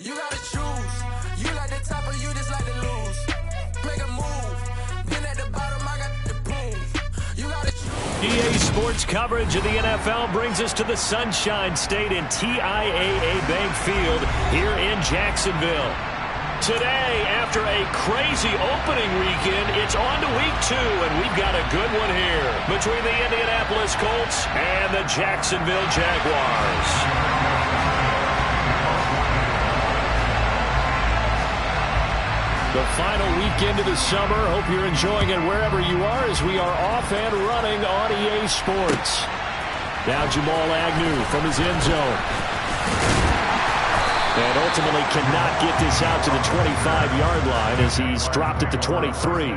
You gotta choose. You like the top or you just like to lose. Make a move. Been at the bottom, I got the prove. You gotta choose. EA Sports coverage of the NFL brings us to the Sunshine State in TIAA Bank Field here in Jacksonville. Today, after a crazy opening weekend, it's on to week 2, and we've got a good one here between the Indianapolis Colts and the Jacksonville Jaguars. The final weekend of the summer. Hope you're enjoying it wherever you are as we are off and running on EA Sports. Now Jamal Agnew from his end zone. And ultimately cannot get this out to the 25-yard line as he's dropped at the 23.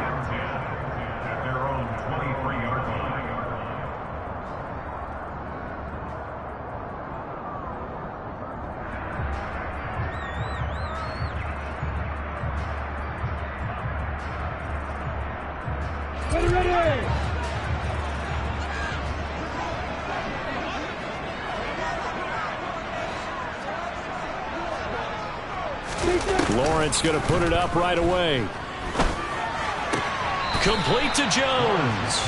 Lawrence going to put it up right away. Complete to Jones.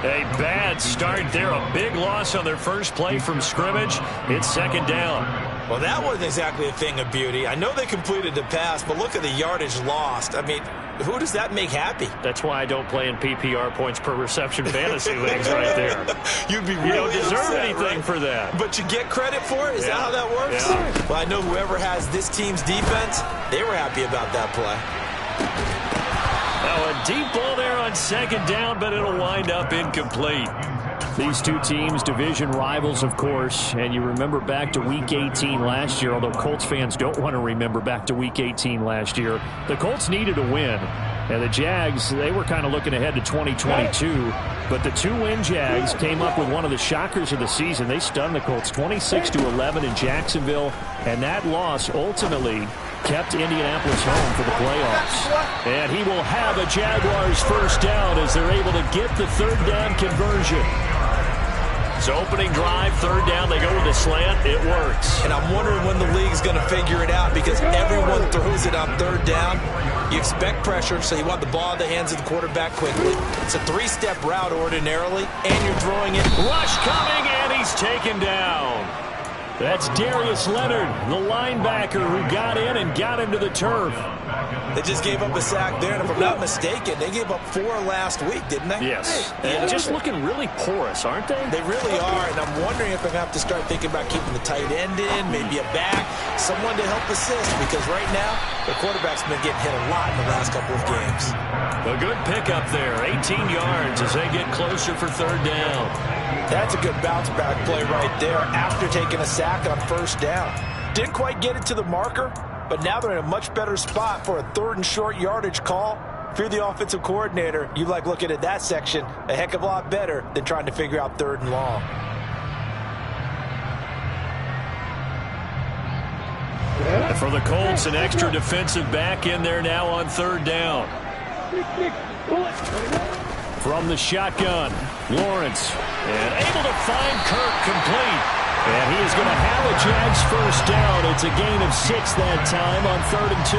A bad start there. A big loss on their first play from scrimmage. It's second down. Well, that wasn't exactly a thing of beauty. I know they completed the pass, but look at the yardage lost. I mean, who does that make happy? That's why I don't play in PPR points per reception fantasy leagues right there. You'd be really You don't deserve upset, anything right? For that. But you get credit for it? Is that how that works? Yeah. Well, I know whoever has this team's defense, they were happy about that play. Now a deep ball there on second down, but it'll wind up incomplete. These two teams, division rivals, of course, and you remember back to Week 18 last year, although Colts fans don't want to remember back to Week 18 last year. The Colts needed a win, and the Jags, they were kind of looking ahead to 2022, but the two-win Jags came up with one of the shockers of the season. They stunned the Colts 26-11 in Jacksonville, and that loss ultimately kept Indianapolis home for the playoffs. And he will have a Jaguars first down as they're able to get the third down conversion. So opening drive, third down, they go with a slant. It works. And I'm wondering when the league's going to figure it out because everyone throws it on third down. You expect pressure, so you want the ball in the hands of the quarterback quickly. It's a three-step route ordinarily, and you're throwing it. Rush coming, and he's taken down. That's Darius Leonard, the linebacker who got in and got him to the turf. They just gave up a sack there, and if I'm not mistaken, they gave up 4 last week, didn't they? Yes. And just looking really porous, aren't they? They really are, and I'm wondering if they're going to have to start thinking about keeping the tight end in, maybe a back, someone to help assist, because right now, the quarterback's been getting hit a lot in the last couple of games. A good pickup there, 18 yards as they get closer for third down. That's a good bounce-back play right there after taking a sack on first down. Didn't quite get it to the marker, but now they're in a much better spot for a third and short yardage call. If you're the offensive coordinator, you like looking at that section a heck of a lot better than trying to figure out third and long. For the Colts, an extra defensive back in there now on third down. From the shotgun, Lawrence, and able to find Kirk complete. And he is going to have a Jags first down. It's a gain of 6 that time on 3rd and 2.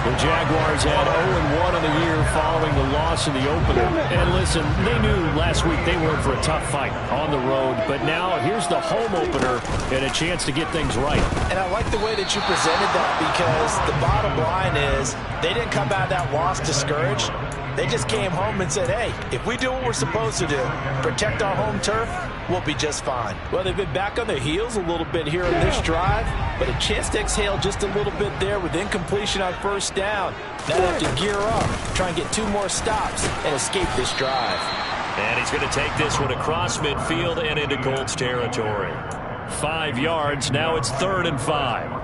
The Jaguars had 0-1 on the year following the loss in the opener. And listen, they knew last week they were in for a tough fight on the road. But now here's the home opener and a chance to get things right. And I like the way that you presented that because the bottom line is they didn't come out of that loss discouraged. They just came home and said, hey, if we do what we're supposed to do, protect our home turf, we'll be just fine. Well, they've been back on their heels a little bit here in this drive, but a chance to exhale just a little bit there with incompletion on first down. Now they have to gear up, try and get 2 more stops, and escape this drive. And he's going to take this one across midfield and into Colts territory. 5 yards, now it's 3rd and 5.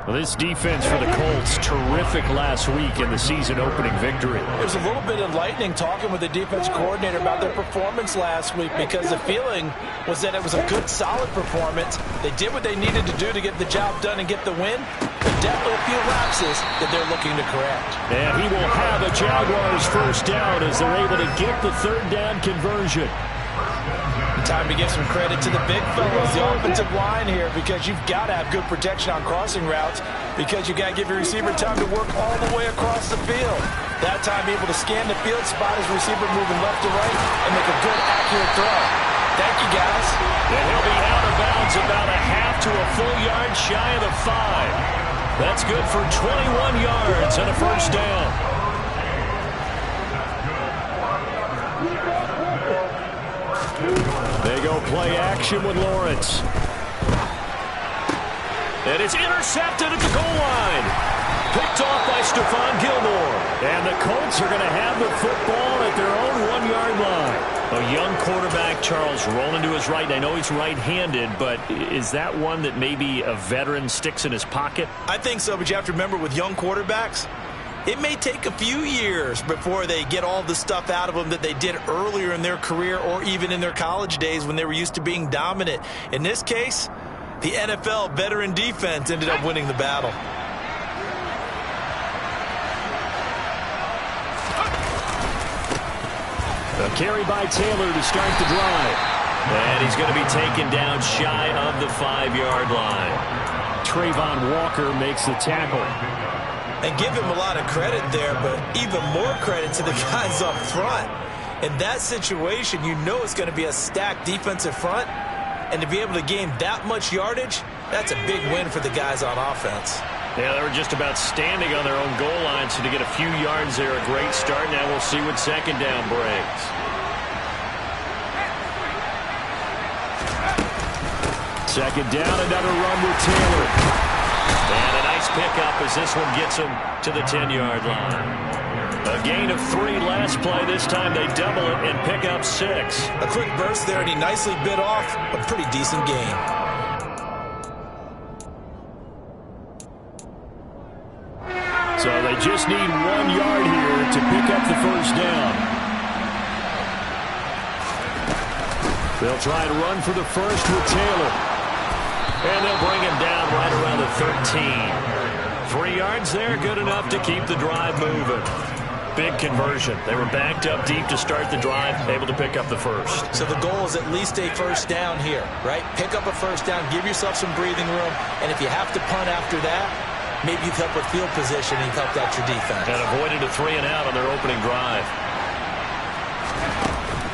Well, this defense for the Colts, terrific last week in the season-opening victory. It was a little bit enlightening talking with the defense coordinator about their performance last week because the feeling was that it was a good, solid performance. They did what they needed to do to get the job done and get the win, but definitely a few lapses that they're looking to correct. And he will have a Jaguars first down as they're able to get the third down conversion. Time to give some credit to the big fellas, the offensive line here, because you've got to have good protection on crossing routes because you got to give your receiver time to work all the way across the field. That time able to scan the field, spot his receiver moving left to right, and make a good, accurate throw. Thank you, guys. And he'll be out of bounds about a half to a full yard shy of the 5. That's good for 21 yards and a first down. They go play action with Lawrence. And it's intercepted at the goal line. Picked off by Stephon Gilmore. And the Colts are going to have the football at their own 1-yard line. A young quarterback, Charles, rolling to his right. I know he's right-handed, but is that one that maybe a veteran sticks in his pocket? I think so, but you have to remember with young quarterbacks, it may take a few years before they get all the stuff out of them that they did earlier in their career or even in their college days when they were used to being dominant. In this case, the NFL veteran defense ended up winning the battle. A carry by Taylor to start the drive. And he's going to be taken down shy of the 5-yard line. Trayvon Walker makes the tackle. And give him a lot of credit there, but even more credit to the guys up front. In that situation, you know it's going to be a stacked defensive front. And to be able to gain that much yardage, that's a big win for the guys on offense. Yeah, they were just about standing on their own goal line, so to get a few yards there, a great start. Now we'll see what second down brings. Second down, another run with Taylor. And a nice pickup as this one gets him to the 10-yard line. A gain of 3 last play. This time they double it and pick up 6. A quick burst there, and he nicely bit off a pretty decent gain. So they just need 1 yard here to pick up the first down. They'll try to run for the first with Taylor. And they'll bring him down right around the 13. 3 yards there, good enough to keep the drive moving. Big conversion. They were backed up deep to start the drive, able to pick up the first. So the goal is at least a first down here, right? Pick up a first down, give yourself some breathing room, and if you have to punt after that, maybe you've helped with field position and you've helped out your defense. And avoided a 3 and out on their opening drive.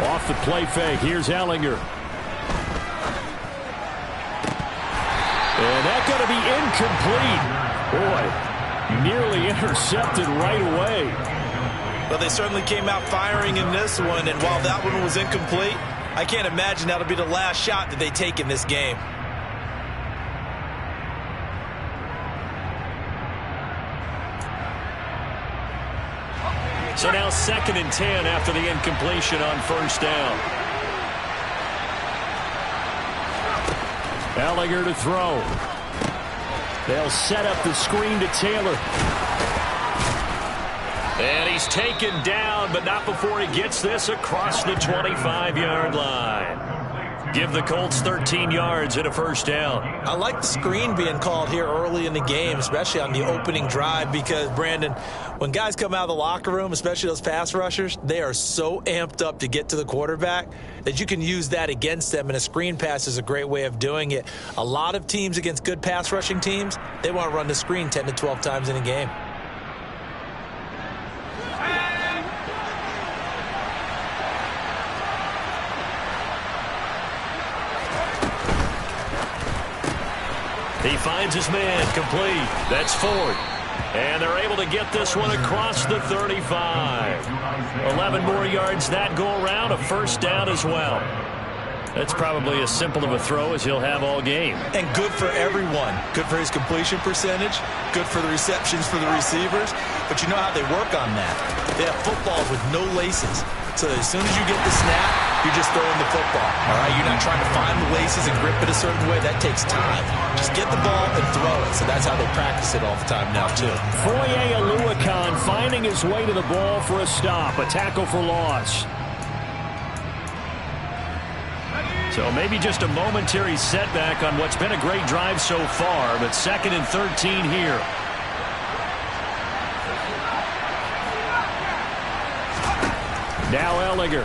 Off the play fake, here's Ellinger. And that's going to be incomplete. Boy, nearly intercepted right away. Well, they certainly came out firing in this one, and while that one was incomplete, I can't imagine that'll be the last shot that they take in this game. So now 2nd and 10 after the incompletion on first down. Ellinger to throw. They'll set up the screen to Taylor. And he's taken down, but not before he gets this across the 25-yard line. Give the Colts 13 yards and a first down. I like the screen being called here early in the game, especially on the opening drive, because, Brandon, when guys come out of the locker room, especially those pass rushers, they are so amped up to get to the quarterback that you can use that against them, and a screen pass is a great way of doing it. A lot of teams against good pass rushing teams, they want to run the screen 10 to 12 times in a game. He finds his man, complete. That's Ford. And they're able to get this one across the 35. 11 more yards that go around, a first down as well. That's probably as simple of a throw as he'll have all game. And good for everyone. Good for his completion percentage. Good for the receptions for the receivers. But you know how they work on that. They have footballs with no laces. So as soon as you get the snap, you're just throwing the football. All right, you're not trying to find the laces and grip it a certain way. That takes time. Just get the ball and throw it. So that's how they practice it all the time now, too. Foye Oluokun finding his way to the ball for a stop. A tackle for loss. So maybe just a momentary setback on what's been a great drive so far, but 2nd and 13 here. Now Ellinger.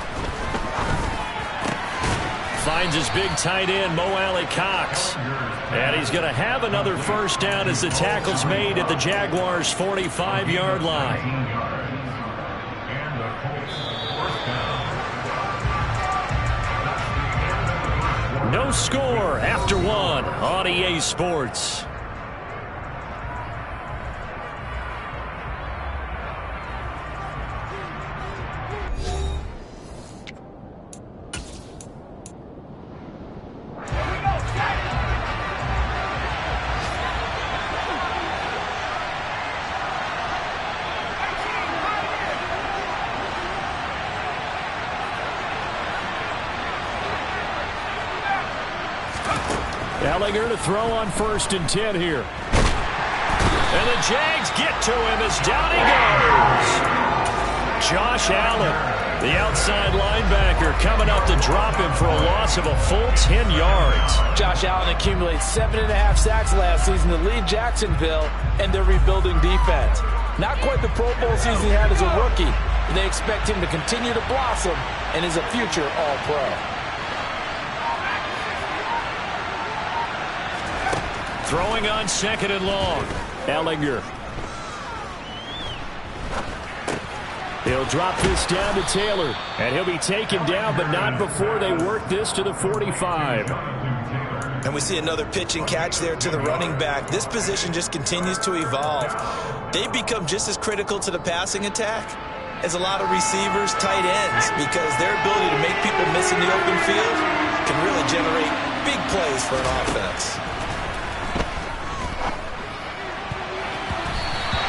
Finds his big tight end, Mo Alley-Cox. And he's going to have another first down as the tackle's made at the Jaguars' 45-yard line. No score after one on EA Sports. Ehlinger to throw on 1st and 10 here. And the Jags get to him as down he goes. Josh Allen, the outside linebacker, coming up to drop him for a loss of a full 10 yards. Josh Allen accumulates 7.5 sacks last season to lead Jacksonville and their rebuilding defense. Not quite the Pro Bowl season he had as a rookie, but they expect him to continue to blossom and is a future All-Pro. Throwing on 2nd and long. Ehlinger. He'll drop this down to Taylor. And he'll be taken down, but not before they work this to the 45. And we see another pitch and catch there to the running back. This position just continues to evolve. They've become just as critical to the passing attack as a lot of receivers, tight ends, because their ability to make people miss in the open field can really generate big plays for an offense.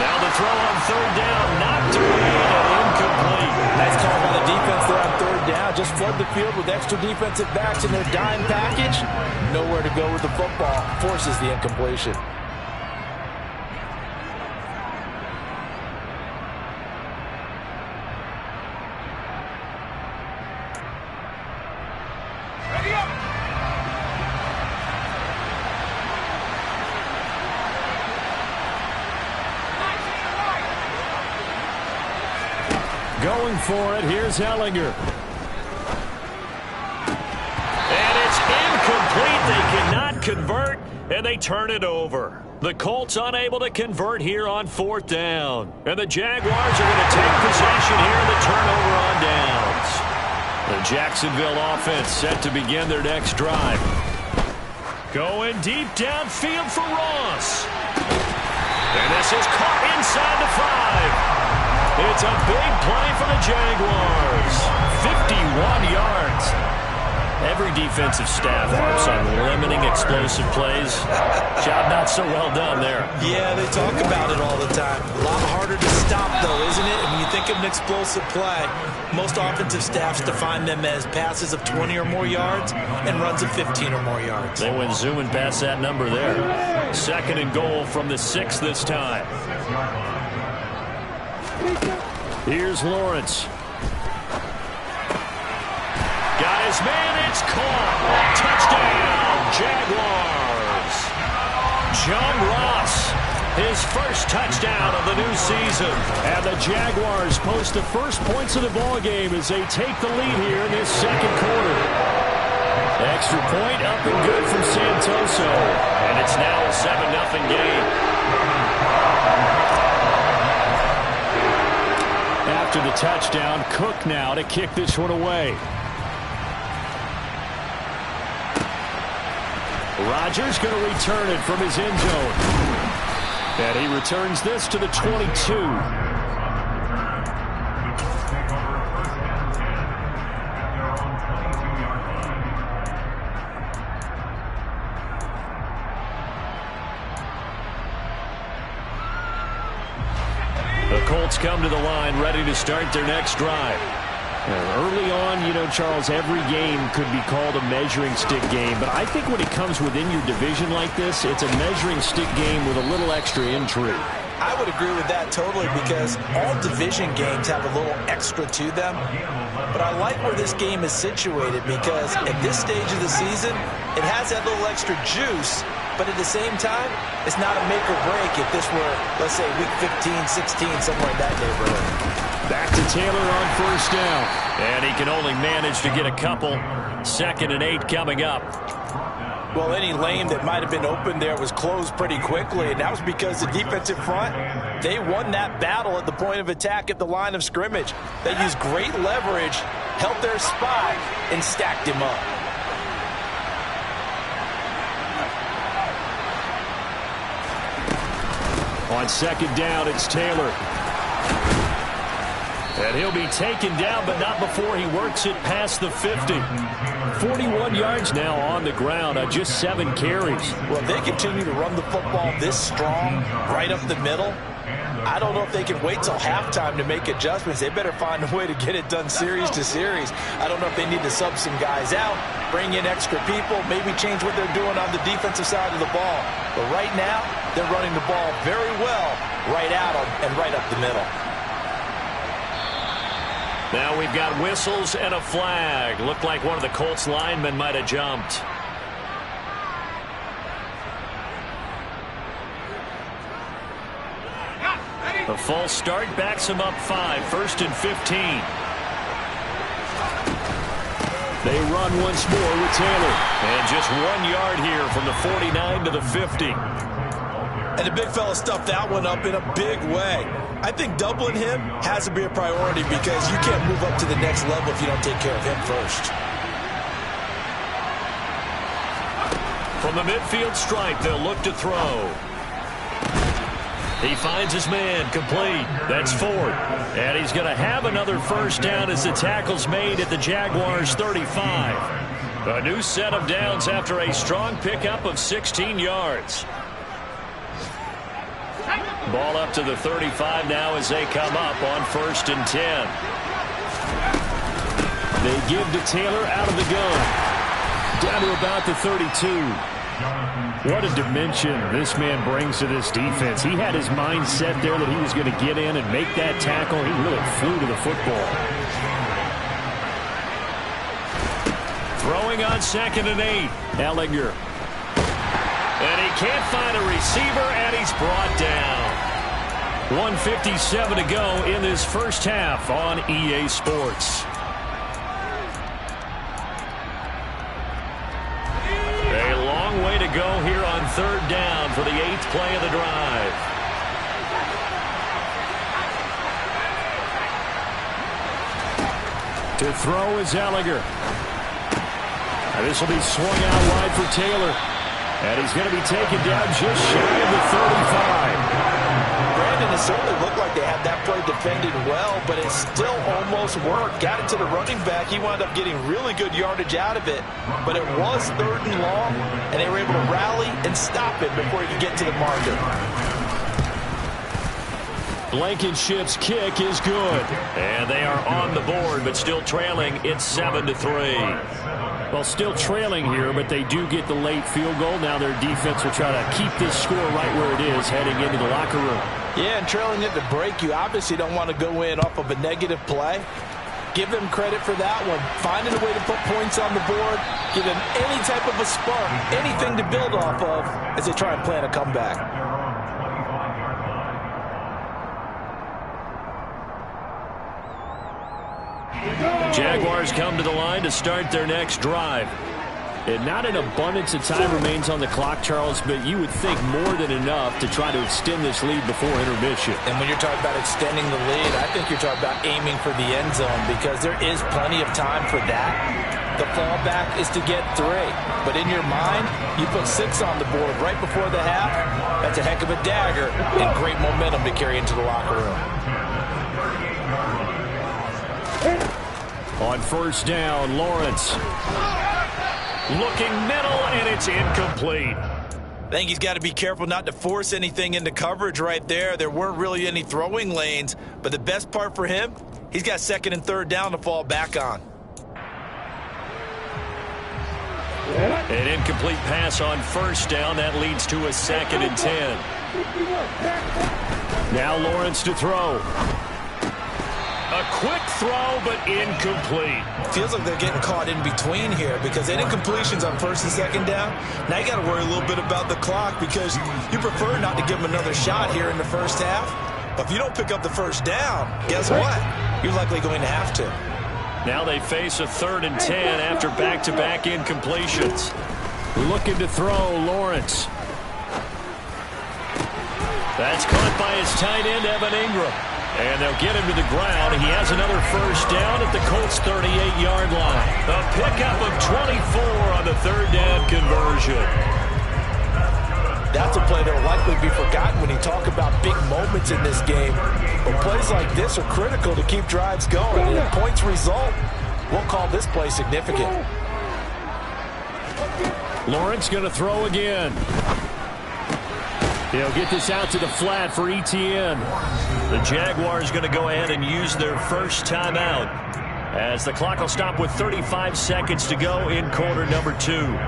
Now the throw on 3rd down, knocked away and incomplete. Nice call by the defense there on 3rd down. Just flood the field with extra defensive backs in their dime package. Nowhere to go with the football. Forces the incompletion. Going for it, here's Ehlinger. And it's incomplete. They cannot convert, and they turn it over. The Colts unable to convert here on 4th down. And the Jaguars are going to take possession here in the turnover on downs. The Jacksonville offense set to begin their next drive. Going deep downfield for Ross. And this is caught inside the 5. It's a big play for the Jaguars. 51 yards. Every defensive staff harps on limiting explosive plays. Job not so well done there. Yeah, they talk about it all the time. A lot harder to stop, though, isn't it? And when you think of an explosive play, most offensive staffs define them as passes of 20 or more yards and runs of 15 or more yards. They went zooming past that number there. 2nd and goal from the 6 this time. Here's Lawrence. Got his man, it's caught. Touchdown, Jaguars. John Ross, his first touchdown of the new season. And the Jaguars post the first points of the ballgame as they take the lead here in this 2nd quarter. Extra point up and good from Santoso. And it's now a 7-0 game. After the touchdown, Cook now to kick this one away. Rodgers going to return it from his end zone. And he returns this to the 22. The Colts come to the line ready to start their next drive. Early on, you know, Charles, every game could be called a measuring stick game. But I think when it comes within your division like this, it's a measuring stick game with a little extra intrigue. I would agree with that totally because all division games have a little extra to them. But I like where this game is situated because at this stage of the season, it has that little extra juice. But at the same time, it's not a make or break if this were, let's say, week 15, 16, somewhere in that neighborhood. Back to Taylor on first down. And he can only manage to get a couple. 2nd and 8 coming up. Well, any lane that might have been open there was closed pretty quickly, and that was because the defensive front, they won that battle at the point of attack at the line of scrimmage. They used great leverage, held their spot, and stacked him up. On 2nd down, it's Taylor. And he'll be taken down, but not before he works it past the 50. 41 yards now on the ground on just 7 carries. Well, they continue to run the football this strong, right up the middle. I don't know if they can wait till halftime to make adjustments. They better find a way to get it done series to series. I don't know if they need to sub some guys out, bring in extra people, maybe change what they're doing on the defensive side of the ball. But right now, they're running the ball very well right at them and right up the middle. Now we've got whistles and a flag. Looked like one of the Colts linemen might have jumped. The false start backs him up 5. 1st and 15. They run once more with Taylor. And just 1 yard here from the 49 to the 50. And the big fella stuffed that one up in a big way. I think doubling him has to be a priority because you can't move up to the next level if you don't take care of him first. From the midfield stripe, they'll look to throw. He finds his man, complete. That's 4. And he's going to have another first down as the tackle's made at the Jaguars' 35. A new set of downs after a strong pickup of 16 yards. Ball up to the 35 now as they come up on 1st and 10. They give to Taylor out of the gun. Down to about the 32. What a dimension this man brings to this defense. He had his mind set there that he was going to get in and make that tackle. He really flew to the football. Throwing on 2nd and 8. Ehlinger. And he can't find a receiver, and he's brought down. 1:57 to go in this first half on EA Sports. A long way to go here on 3rd down for the 8th play of the drive. To throw is Ehlinger. And this will be swung out wide for Taylor. And he's going to be taken down just shy of the 35. Brandon, it certainly looked like they had that play defended well, but it still almost worked. Got it to the running back. He wound up getting really good yardage out of it, but it was 3rd and long, and they were able to rally and stop it before he could get to the marker. Blankenship's kick is good. And they are on the board, but still trailing. It's 7-3. Well, still trailing here, but they do get the late field goal. Now their defense will try to keep this score right where it is heading into the locker room. Yeah, and trailing at the break, you obviously don't want to go in off of a negative play. Give them credit for that one. Finding a way to put points on the board, give them any type of a spark, anything to build off of as they try and plan a comeback. Jaguars come to the line to start their next drive. And not an abundance of time remains on the clock, Charles, but you would think more than enough to try to extend this lead before intermission. And when you're talking about extending the lead, I think you're talking about aiming for the end zone because there is plenty of time for that. The fallback is to get 3. But in your mind, you put 6 on the board right before the half. That's a heck of a dagger and great momentum to carry into the locker room. On 1st down, Lawrence. Looking middle, and it's incomplete. I think he's got to be careful not to force anything into coverage right there. There weren't really any throwing lanes, but the best part for him, he's got 2nd and 3rd down to fall back on. An incomplete pass on 1st down. That leads to a 2nd and 10. Now Lawrence to throw. A quick throw, but incomplete. Feels like they're getting caught in between here because they did completions on 1st and 2nd down. Now you got to worry a little bit about the clock because you prefer not to give them another shot here in the first half. If you don't pick up the first down, guess what? You're likely going to have to. Now they face a 3rd and 10 after back-to-back incompletions. Looking to throw, Lawrence. That's caught by his tight end, Evan Ingram. And they'll get him to the ground. He has another first down at the Colts' 38-yard line. A pickup of 24 on the 3rd down conversion. That's a play that will likely be forgotten when you talk about big moments in this game. But plays like this are critical to keep drives going. And if points result, we'll call this play significant. Lawrence going to throw again. He'll get this out to the flat for Etienne. The Jaguars going to go ahead and use their first timeout as the clock will stop with 35 seconds to go in quarter number 2.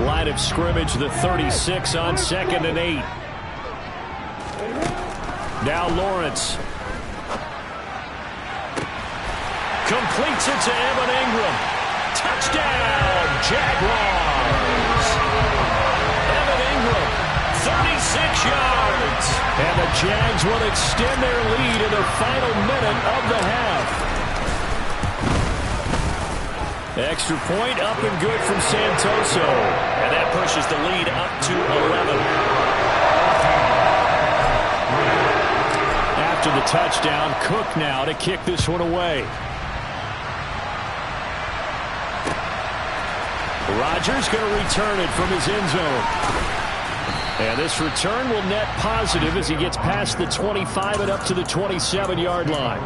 Line of scrimmage, the 36 on 2nd and 8. Now Lawrence. Completes it to Evan Ingram. Touchdown, Jaguars. Evan Ingram, 36 yards. And the Jags will extend their lead in the final minute of the half. Extra point up and good from Santoso. And that pushes the lead up to 11. After the touchdown, Cook now to kick this one away. Rodgers going to return it from his end zone. And this return will net positive as he gets past the 25 and up to the 27-yard line.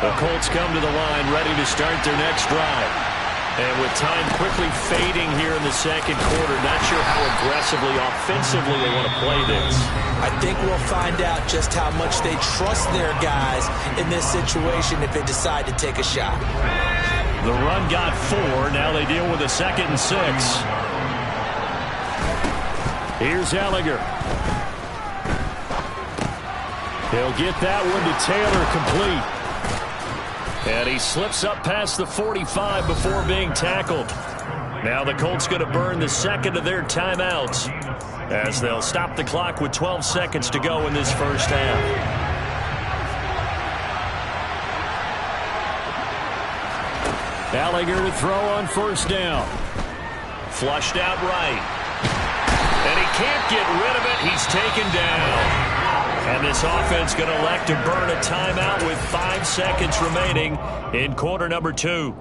The Colts come to the line ready to start their next drive. And with time quickly fading here in the second quarter, not sure how aggressively, offensively they want to play this. I think we'll find out just how much they trust their guys in this situation if they decide to take a shot. The run got 4. Now they deal with a 2nd and 6. Here's Ehlinger. He'll get that one to Taylor complete. And he slips up past the 45 before being tackled. Now the Colts going to burn the second of their timeouts as they'll stop the clock with 12 seconds to go in this first half. Ehlinger to throw on first down. Flushed out right. And he can't get rid of it. He's taken down. And this offense going to elect to burn a timeout with 5 seconds remaining in quarter number 2.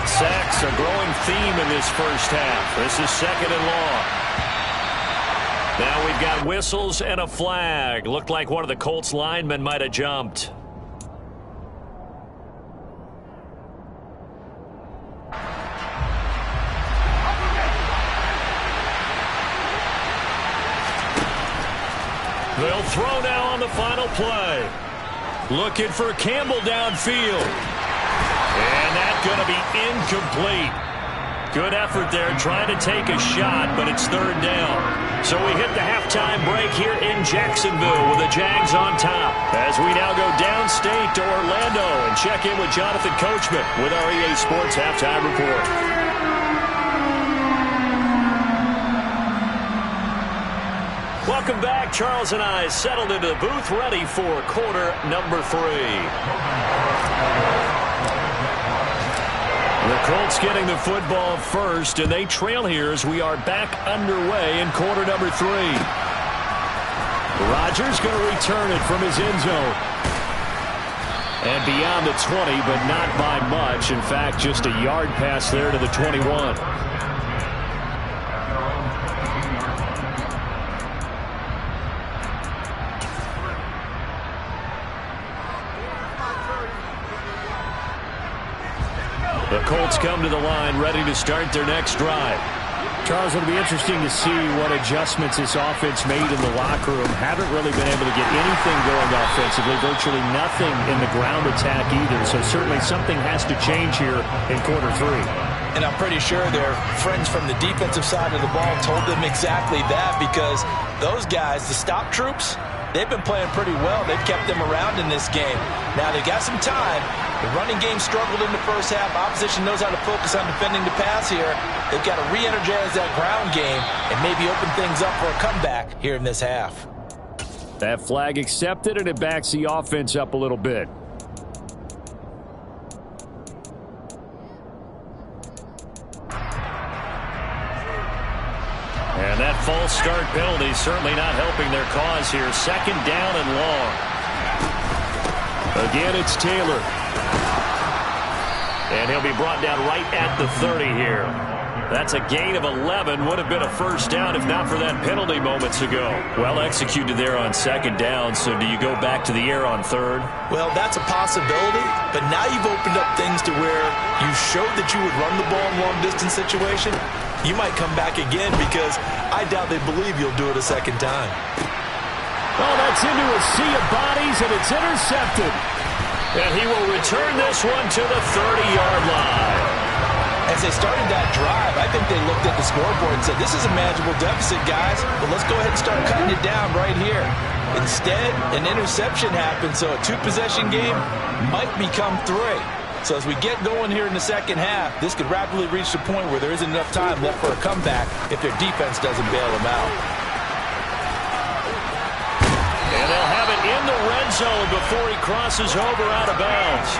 Sacks, a growing theme in this first half. This is 2nd and long. Now we've got whistles and a flag. Looked like one of the Colts linemen might have jumped. They'll throw now on the final play. Looking for Campbell downfield. And that's going to be incomplete. Good effort there trying to take a shot, but it's 3rd down. So we hit the halftime break here in Jacksonville with the Jags on top. As we now go downstate to Orlando and check in with Jonathan Coachman with our EA Sports Halftime Report. Welcome back. Charles and I settled into the booth ready for quarter number 3. The Colts getting the football first, and they trail here as we are back underway in quarter number 3. Rodgers going to return it from his end zone. And beyond the 20, but not by much. In fact, just a yard pass there to the 21. The Colts come to the line ready to start their next drive. Charles, it'll be interesting to see what adjustments this offense made in the locker room. Haven't really been able to get anything going offensively, virtually nothing in the ground attack either. So certainly something has to change here in quarter 3. And I'm pretty sure their friends from the defensive side of the ball told them exactly that, because those guys, the stop troops, they've been playing pretty well. They've kept them around in this game. Now they've got some time. The running game struggled in the first half. Opposition knows how to focus on defending the pass here. They've got to re-energize that ground game and maybe open things up for a comeback here in this half. That flag accepted, and it backs the offense up a little bit. And that false start penalty certainly not helping their cause here. Second down and long. Again, it's Taylor. And he'll be brought down right at the 30 here. That's a gain of 11. Would have been a first down if not for that penalty moments ago. Well executed there on second down. So do you go back to the air on third? Well, that's a possibility. But now you've opened up things to where you showed that you would run the ball in long-distance situation. You might come back again, because I doubt they believe you'll do it a second time. Oh, that's into a sea of bodies, and it's intercepted. And he will return this one to the 30-yard line. As they started that drive, I think they looked at the scoreboard and said, this is a manageable deficit, guys, but let's go ahead and start cutting it down right here. Instead, an interception happened, so a two-possession game might become three. So as we get going here in the second half, this could rapidly reach the point where there isn't enough time left for a comeback if their defense doesn't bail them out. And they'll have it in the red zone before he crosses over out of bounds.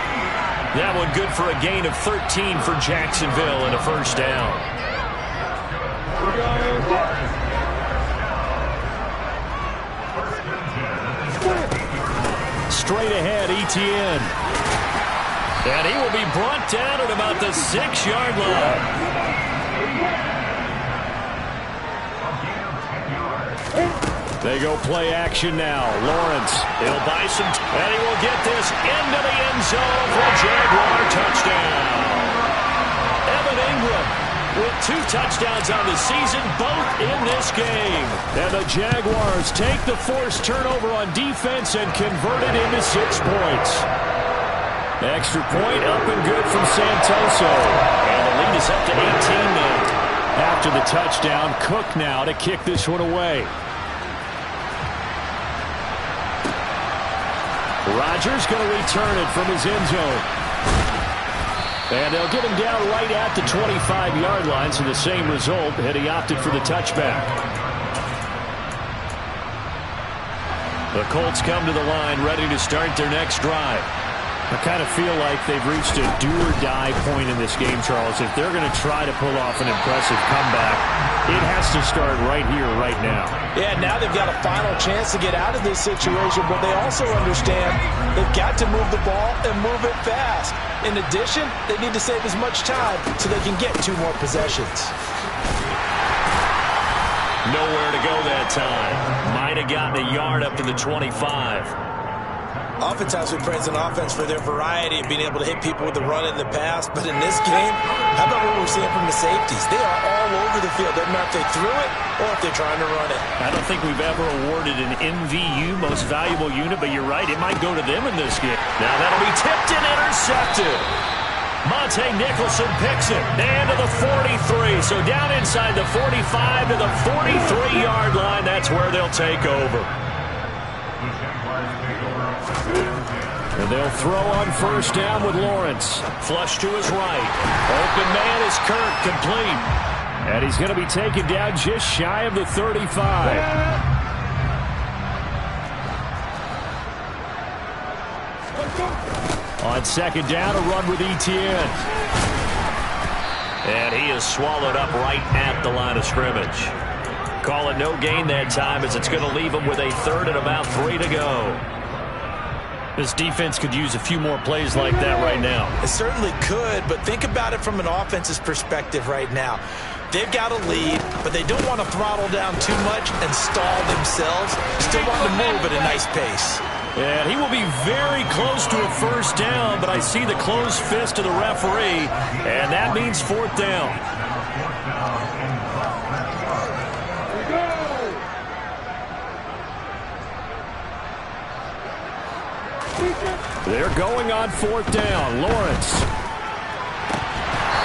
That one good for a gain of 13 for Jacksonville and a first down. Straight ahead, Etienne. And he will be brought down at about the 6-yard line. They go play action now. Lawrence, he'll buy some, and he will get this into the end zone for a Jaguar touchdown. Evan Ingram with 2 touchdowns on the season, both in this game. And the Jaguars take the forced turnover on defense and convert it into 6 points. Extra point up and good from Santoso. And the lead is up to 18 now. After the touchdown, Cook now to kick this one away. Rodgers going to return it from his end zone. And they'll get him down right at the 25-yard line, so the same result had he opted for the touchback. The Colts come to the line ready to start their next drive. I kind of feel like they've reached a do-or-die point in this game, Charles. If they're going to try to pull off an impressive comeback, it has to start right here, right now. Yeah, now they've got a final chance to get out of this situation, but they also understand they've got to move the ball and move it fast. In addition, they need to save as much time so they can get 2 more possessions. Nowhere to go that time. Might have gotten a yard up to the 25. Oftentimes we praise an offense for their variety of being able to hit people with the run in the pass, but in this game, how about what we're seeing from the safeties? They are all over the field. Doesn't matter if they threw it or if they're trying to run it. I don't think we've ever awarded an MVU, most valuable unit, but you're right, it might go to them in this game. Now that'll be tipped and intercepted. Monte Nicholson picks it, and to the 43. So down inside the 45 to the 43-yard line, that's where they'll take over. And they'll throw on first down with Lawrence. Flush to his right. Open man is Kirk, complete. And he's going to be taken down just shy of the 35. On second down, a run with Etienne. And he is swallowed up right at the line of scrimmage. Call it no gain that time, as it's going to leave him with a third and about 3 to go. This defense could use a few more plays like that right now. It certainly could, but think about it from an offense's perspective right now. They've got a lead, but they don't want to throttle down too much and stall themselves. Still want to move at a nice pace. And he will be very close to a first down, but I see the closed fist of the referee, and that means 4th down. They're going on 4th down. Lawrence.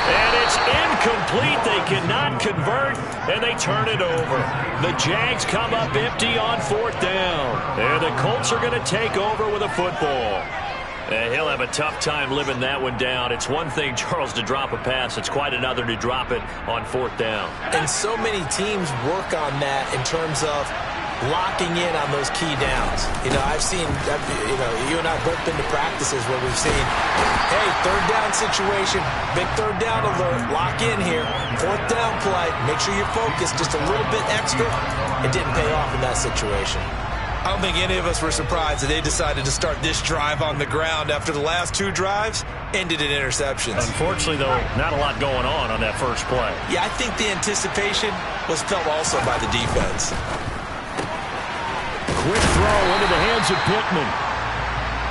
And it's incomplete. They cannot convert, and they turn it over. The Jags come up empty on 4th down. And the Colts are going to take over with a football. He'll have a tough time living that one down. It's one thing, Charles, to drop a pass. It's quite another to drop it on 4th down. And so many teams work on that in terms of locking in on those key downs. I've seen, you and I have both been to practices where we've seen, hey, 3rd down situation, big 3rd down alert, lock in here, 4th down play, make sure you're focused just a little bit extra. It didn't pay off in that situation. I don't think any of us were surprised that they decided to start this drive on the ground after the last 2 drives ended in interceptions. Unfortunately, though, not a lot going on that first play. Yeah, I think the anticipation was felt also by the defense. Quick throw into the hands of Pittman.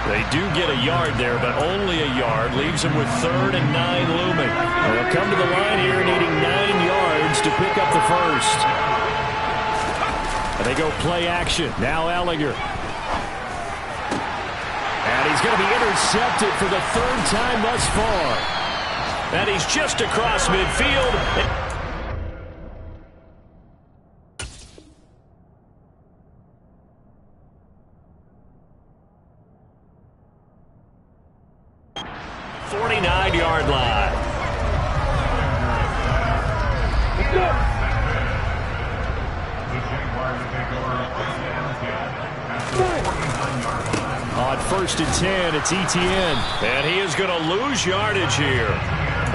They do get a yard there, but only a yard. Leaves them with 3rd and 9 looming. They'll come to the line here needing 9 yards to pick up the first. And they go play action. Now Ehlinger. And he's going to be intercepted for the 3rd time thus far. And he's just across midfield. Yard line. On 1st and 10, it's Etienne. And he is going to lose yardage here.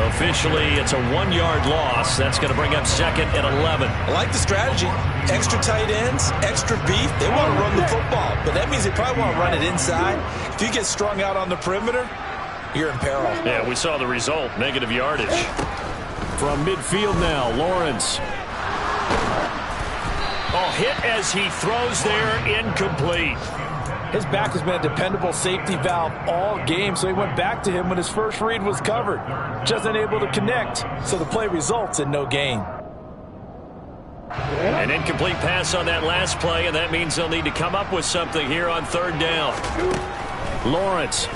Officially, it's a 1-yard loss. That's going to bring up 2nd and 11. I like the strategy. Extra tight ends, extra beef. They want to run the football, but that means they probably want to run it inside. If you get strung out on the perimeter, you're in peril. Yeah, we saw the result. Negative yardage. From midfield now, Lawrence. Oh, hit as he throws there, incomplete. His back has been a dependable safety valve all game, so he went back to him when his first read was covered. Just unable to connect, so the play results in no gain. An incomplete pass on that last play, and that means they'll need to come up with something here on 3rd down. Lawrence.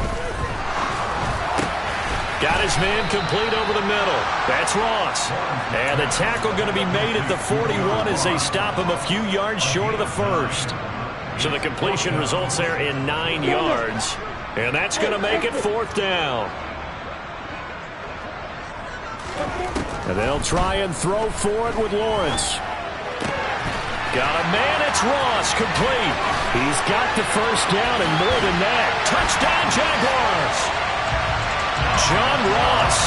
Got his man complete over the middle. That's Ross. And the tackle going to be made at the 41 as they stop him a few yards short of the first. So the completion results there in 9 yards. And that's going to make it 4th down. And they'll try and throw for it with Lawrence. Got a man, it's Ross, complete. He's got the first down and more than that. Touchdown, Jaguars. John Ross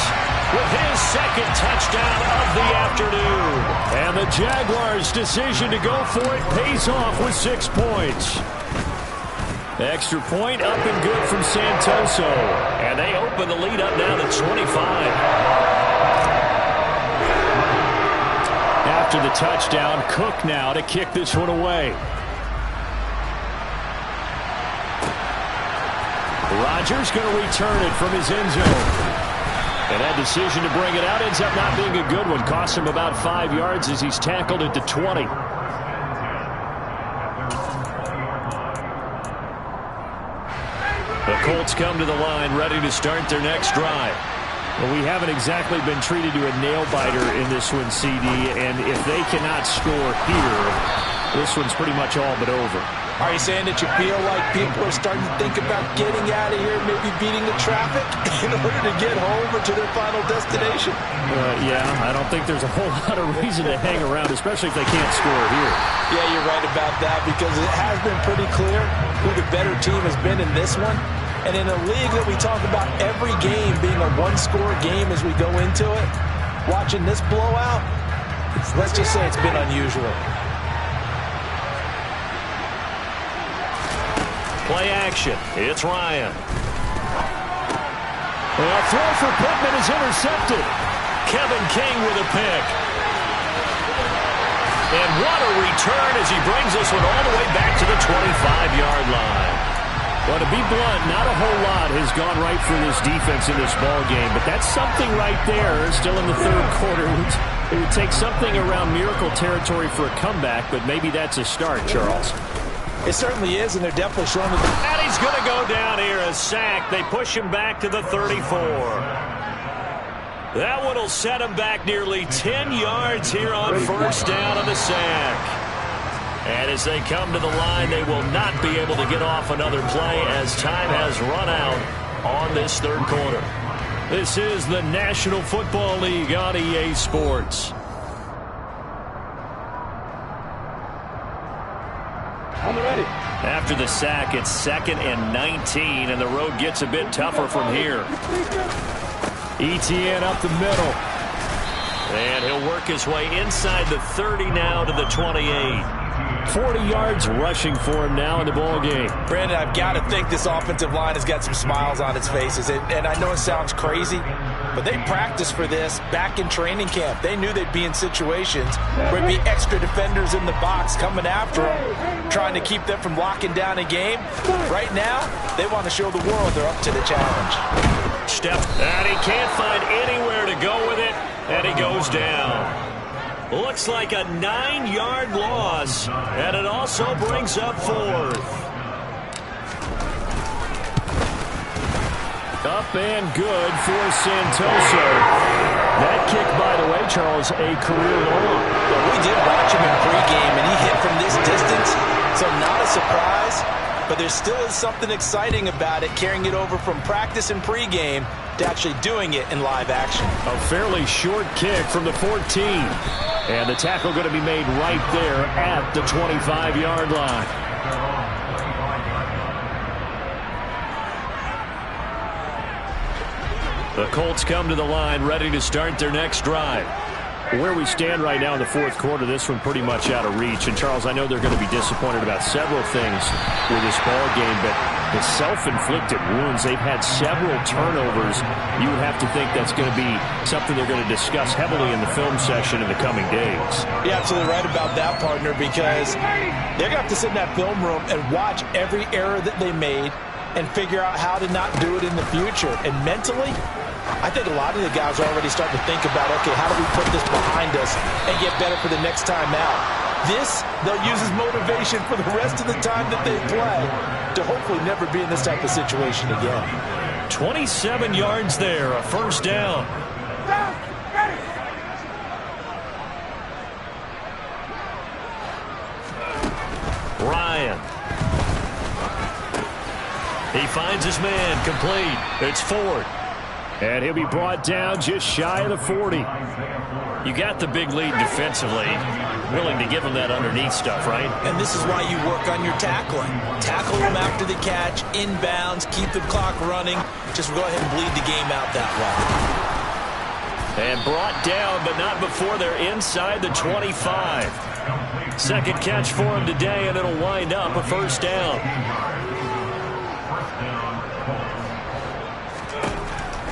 with his 2nd touchdown of the afternoon. And the Jaguars' decision to go for it pays off with 6 points. Extra point up and good from Santoso. And they open the lead up now to 25. After the touchdown, Cook now to kick this one away. Rodgers going to return it from his end zone. And that decision to bring it out ends up not being a good one. Cost him about 5 yards as he's tackled at the 20. The Colts come to the line ready to start their next drive. Well, we haven't exactly been treated to a nail-biter in this one, CD, and if they cannot score here, this one's pretty much all but over. Are you saying that you feel like people are starting to think about getting out of here, maybe beating the traffic in order to get home or to their final destination? Yeah, I don't think there's a whole lot of reason to hang around, especially if they can't score here. Yeah, you're right about that because it has been pretty clear who the better team has been in this one. And in a league that we talk about every game being a one-score game as we go into it, watching this blowout, let's just say it's been unusual. Play action. It's Ryan. A throw for Pittman is intercepted. Kevin King with a pick. And what a return as he brings this one all the way back to the 25-yard line. Well, to be blunt, not a whole lot has gone right for this defense in this ball game, but that's something right there. Still in the 3rd quarter. It would take something around miracle territory for a comeback, but maybe that's a start, Charles. It certainly is, and they're definitely showing it. And he's going to go down here, a sack. They push him back to the 34. That one will set him back nearly 10 yards here on first down on the sack. And as they come to the line, they will not be able to get off another play as time has run out on this third quarter. This is the National Football League on EA Sports. After the sack, it's 2nd and 19, and the road gets a bit tougher from here. Etienne up the middle. And he'll work his way inside the 30 now to the 28. 40 yards rushing for him now in the ball game. Brandon, I've got to think this offensive line has got some smiles on its faces. And I know it sounds crazy, but they practiced for this back in training camp. They knew they'd be in situations where there'd be extra defenders in the box coming after them, trying to keep them from locking down a game. Right now, they want to show the world they're up to the challenge. Step, and he can't find anywhere to go with it, and he goes down. Looks like a 9-yard loss, and it also brings up 4th. Up and good for Santoso. That kick, by the way, Charles, a career long. Well, we did watch him in pregame, and he hit from this distance, so not a surprise. But there still is something exciting about it, carrying it over from practice and pregame to actually doing it in live action. A fairly short kick from the 14. And the tackle going to be made right there at the 25-yard line. The Colts come to the line, ready to start their next drive. Where we stand right now in the fourth quarter, this one pretty much out of reach. And, Charles, I know they're going to be disappointed about several things with this ball game, but the self-inflicted wounds, they've had several turnovers. You would have to think that's going to be something they're going to discuss heavily in the film session in the coming days. You're absolutely right about that, partner, because they're going to have to sit in that film room and watch every error that they made and figure out how to not do it in the future. And mentally, I think a lot of the guys are already starting to think about, okay, how do we put this behind us and get better for the next time out? This, they'll use as motivation for the rest of the time that they play to hopefully never be in this type of situation again. 27 yards there, a first down. Ryan. He finds his man, complete. It's Ford. And he'll be brought down just shy of the 40. You got the big lead defensively. Willing to give him that underneath stuff, right? And this is why you work on your tackling. Tackle him after the catch, inbounds, keep the clock running. Just go ahead and bleed the game out that way. And brought down, but not before they're inside the 25. Second catch for him today, and it'll wind up a first down.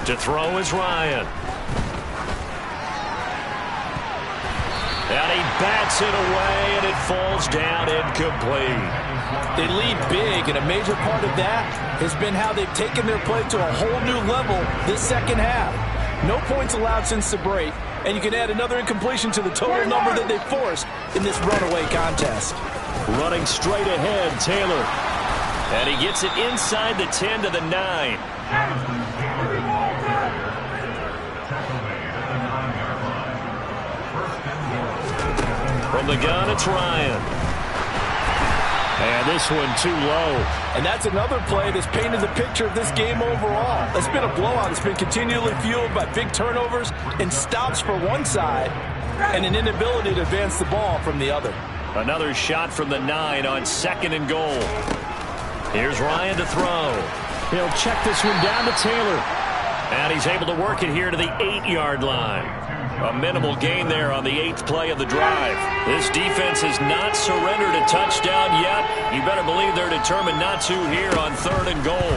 To throw is Ryan. And he bats it away, and it falls down incomplete. They lead big, and a major part of that has been how they've taken their play to a whole new level this second half. No points allowed since the break, and you can add another incompletion to the total number that they forced in this runaway contest. Running straight ahead, Taylor. And he gets it inside the 10 to the 9. From the gun, it's Ryan. And this one too low. And that's another play that's painted the picture of this game overall. It's been a blowout. It's been continually fueled by big turnovers and stops for one side and an inability to advance the ball from the other. Another shot from the 9 on 2nd and goal. Here's Ryan to throw. He'll check this one down to Taylor. And he's able to work it here to the 8-yard line. A minimal gain there on the 8th play of the drive. This defense has not surrendered a touchdown yet. You better believe they're determined not to here on 3rd and goal.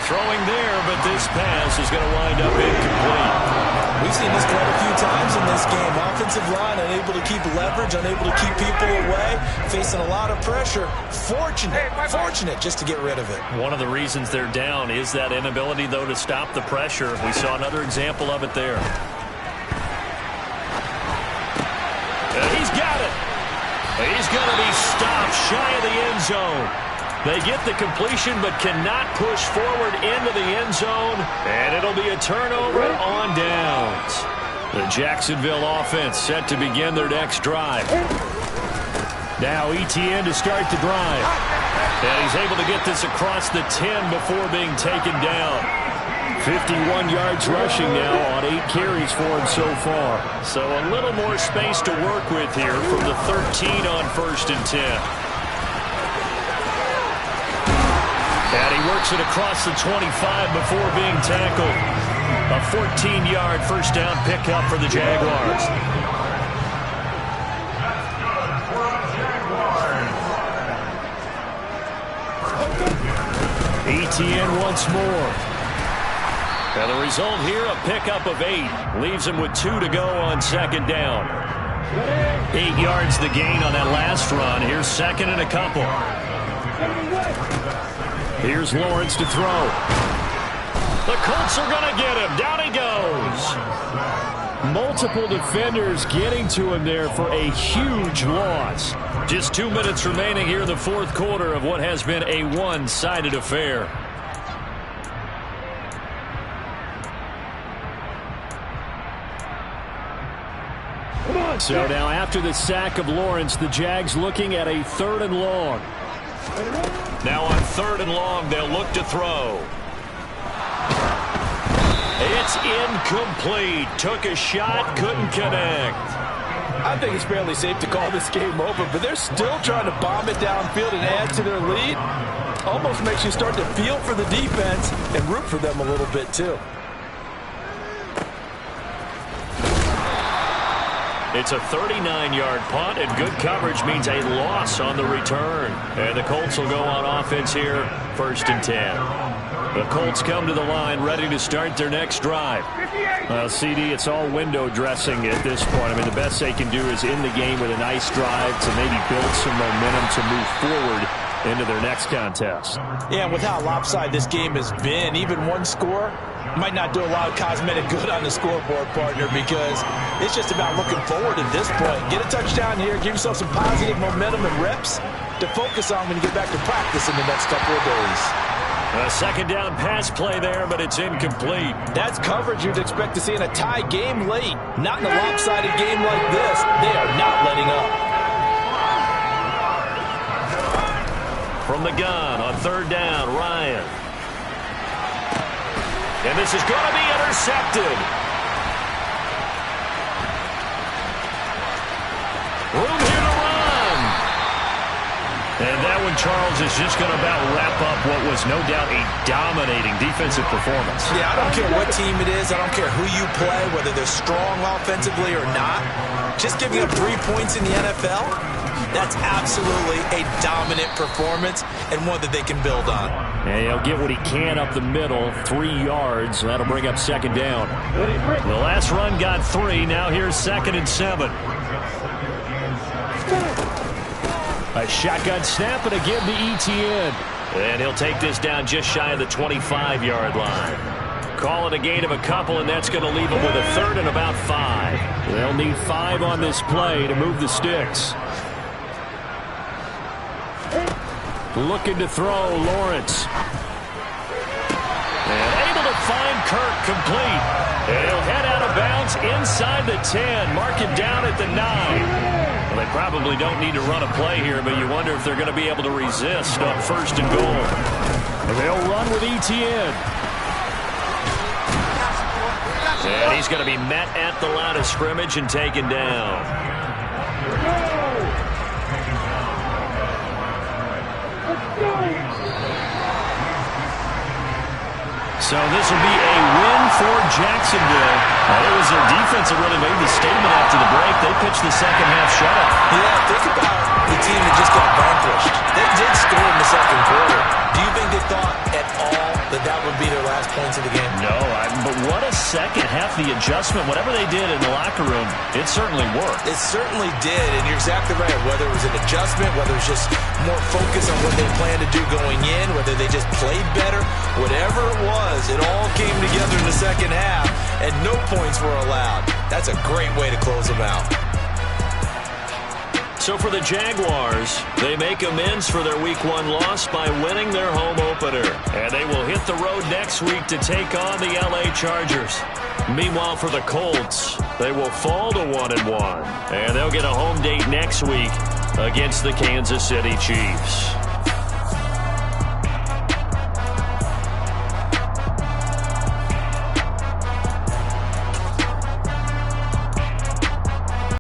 Throwing there, but this pass is going to wind up incomplete. We've seen this quite a few times in this game. Offensive line unable to keep leverage, unable to keep people away, facing a lot of pressure. Fortunate just to get rid of it. One of the reasons they're down is that inability, though, to stop the pressure. We saw another example of it there. And he's got it. He's going to be stopped shy of the end zone. They get the completion but cannot push forward into the end zone, and it'll be a turnover on downs. The Jacksonville offense set to begin their next drive. Now Etienne to start the drive. And he's able to get this across the 10 before being taken down. 51 yards rushing now on 8 carries for him so far. So a little more space to work with here from the 13 on 1st and 10. And he works it across the 25 before being tackled. A 14-yard first down pickup for the Jaguars. Etienne once more. And the result here, a pickup of 8. Leaves him with 2 to go on 2nd down. 8 yards the gain on that last run. Here's 2nd and a couple. Here's Lawrence to throw. The Colts are going to get him. Down he goes. Multiple defenders getting to him there for a huge loss. Just 2 minutes remaining here in the 4th quarter of what has been a one-sided affair. So now after the sack of Lawrence, the Jags looking at a 3rd and long. Now on 3rd and long, they'll look to throw. It's incomplete. Took a shot, couldn't connect. I think it's fairly safe to call this game over, but they're still trying to bomb it downfield and add to their lead. Almost makes you start to feel for the defense and root for them a little bit too. It's a 39-yard punt, and good coverage means a loss on the return. And the Colts will go on offense here, 1st and 10. The Colts come to the line ready to start their next drive. Well, CD, it's all window dressing at this point. I mean, the best they can do is end the game with a nice drive to maybe build some momentum to move forward into their next contest. Yeah, and with how lopsided this game has been, even one score might not do a lot of cosmetic good on the scoreboard, partner, because it's just about looking forward at this point. Get a touchdown here, give yourself some positive momentum and reps to focus on when you get back to practice in the next couple of days. A 2nd down pass play there, but it's incomplete. That's coverage you'd expect to see in a tie game late. Not in a lopsided game like this. They are not letting up. From the gun on 3rd down, Ryan. And this is going to be intercepted. Room here to run. And that one, Charles, is just going to about wrap up what was no doubt a dominating defensive performance. Yeah, I don't care what team it is. I don't care who you play, whether they're strong offensively or not. Just giving up 3 points in the NFL, that's absolutely a dominant performance and one that they can build on. And he'll get what he can up the middle, 3 yards. That'll bring up 2nd down. The last run got 3. Now here's 2nd and 7. A shotgun snap and again to Etienne. And he'll take this down just shy of the 25-yard line. Call it a gain of a couple, and that's going to leave them with a 3rd and about 5. They'll need 5 on this play to move the sticks. Looking to throw, Lawrence. And able to find Kirk complete. And he'll head out of bounds inside the 10. Mark him down at the 9. Well, they probably don't need to run a play here, but you wonder if they're going to be able to resist on 1st and goal. And they'll run with Etienne. And he's going to be met at the line of scrimmage and taken down. So this will be a win for Jacksonville. It was their defense that really made the statement after the break. They pitched the second half shutout. Yeah, think about the team that just got vanquished. They did score in the 2nd quarter. Do you think they thought at all that that would be their last points of the game? No, but what a second half. The adjustment, whatever they did in the locker room, it certainly worked. It certainly did, and you're exactly right. Whether it was an adjustment, whether it was just more focus on what they planned to do going in, whether they just played better, whatever it was, it all came together in the 2nd half, and no points were allowed. That's a great way to close them out. So for the Jaguars, they make amends for their Week 1 loss by winning their home opener. And they will hit the road next week to take on the LA Chargers. Meanwhile, for the Colts, they will fall to 1-1. And they'll get a home date next week against the Kansas City Chiefs.